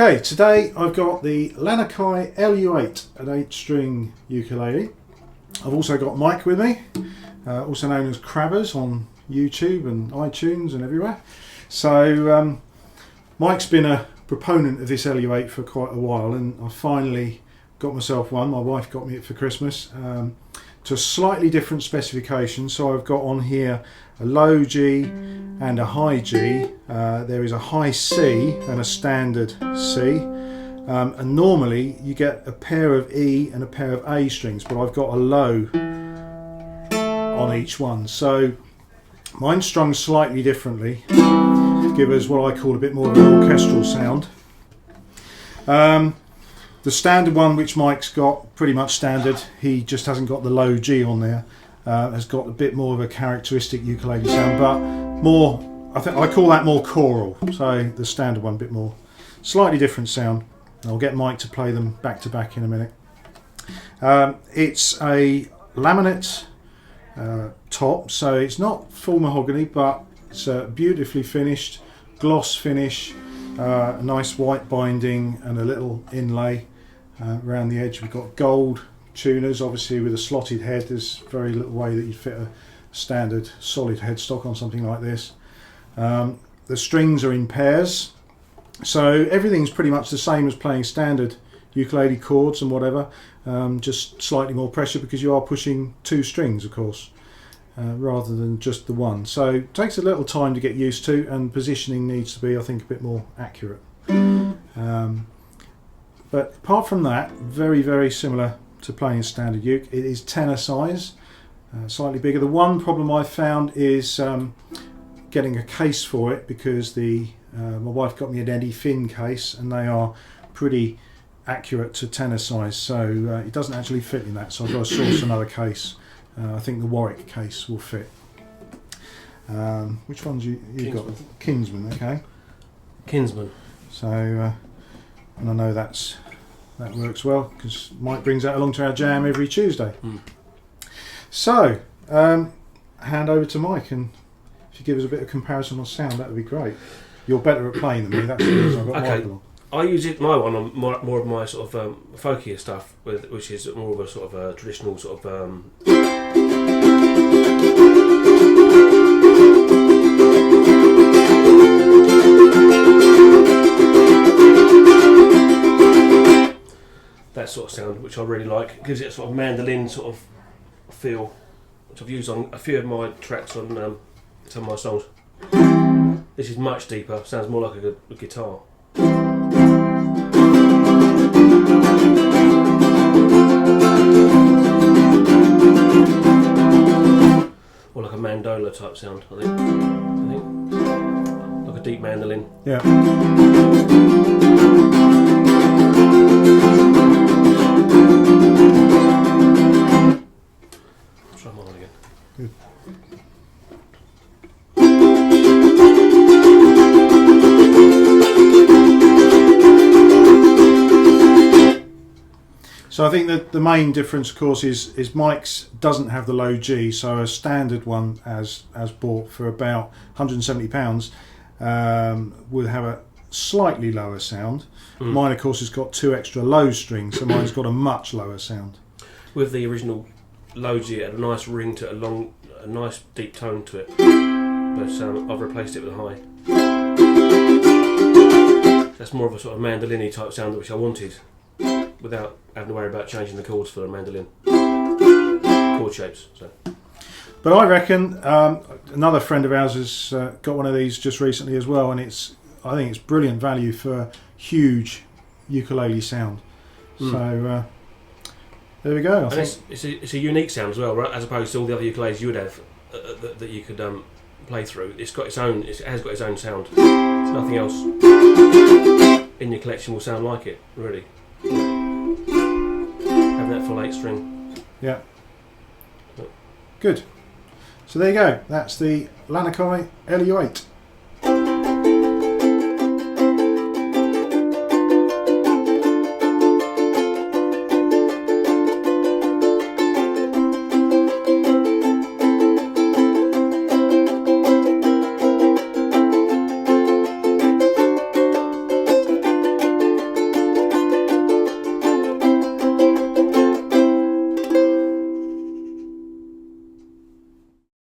Okay, today I've got the Lanikai LU8, an 8-string ukulele. I've also got Mike with me, also known as Krabbers on YouTube and iTunes and everywhere. So Mike's been a proponent of this LU8 for quite a while, and I finally got myself one. My wife got me it for Christmas, to a slightly different specification. So I've got on here a low G and a high G. There is a high C and a standard C, and normally you get a pair of E and a pair of A strings, but I've got a low on each one. So mine's strung slightly differently to give us what I call a bit more of an orchestral sound. The standard one, which Mike's got, pretty much standard, he just hasn't got the low G on there, has got a bit more of a characteristic ukulele sound, but more, I think I call that more choral. So the standard one, a bit more, slightly different sound. I'll get Mike to play them back to back in a minute. It's a laminate top, so it's not full mahogany, but it's beautifully finished, gloss finish, a nice white binding and a little inlay around the edge. We've got gold tuners, obviously with a slotted head. There's very little way that you'd fit a standard solid headstock on something like this. The strings are in pairs, so everything's pretty much the same as playing standard ukulele chords and whatever, just slightly more pressure because you are pushing two strings, of course, rather than just the one. So it takes a little time to get used to, and positioning needs to be, I think, a bit more accurate. But apart from that, very, very similar to playing standard uke. It is tenor size, slightly bigger. The one problem I've found is getting a case for it, because my wife got me an Eddie Finn case, and they are pretty accurate to tenor size, so it doesn't actually fit in that, so I've got to source another case. I think the Warwick case will fit. Which ones you got? Kinsman, okay. Kinsman. So, and I know that works well because Mike brings that along to our jam every Tuesday. So, hand over to Mike, and if you give us a bit of comparison on sound, that would be great. You're better at playing than me. That's the reason I've got Mike along. I use my one on more of my sort of folkier stuff, which is more of a sort of a traditional sort of. That sort of sound, which I really like. It gives it a sort of mandolin sort of feel, which I've used on a few of my tracks on some of my songs. This is much deeper. Sounds more like a guitar. Or like a mandola type sound, I think. Like a deep mandolin. Yeah. Try mine again. Good. So I think that the main difference, of course, is Mike's doesn't have the low G, so a standard one as bought for about £170 would have a slightly lower sound. Mine, of course, has got two extra low strings, so mine's got a much lower sound. With the original low G, it had a nice ring to it, a nice deep tone to it, but I've replaced it with a high. That's more of a sort of mandolin-y type sound, which I wanted, without having to worry about changing the chords for a mandolin chord shapes. So. But I reckon another friend of ours has got one of these just recently as well, and I think it's brilliant value for a huge ukulele sound. So there we go. I think it's a unique sound as well, right? As opposed to all the other ukuleles you would have that you could play through. It has got its own sound. Nothing else in your collection will sound like it, really. Having that full 8 string. Yeah. Good. So there you go. That's the Lanikai LU8.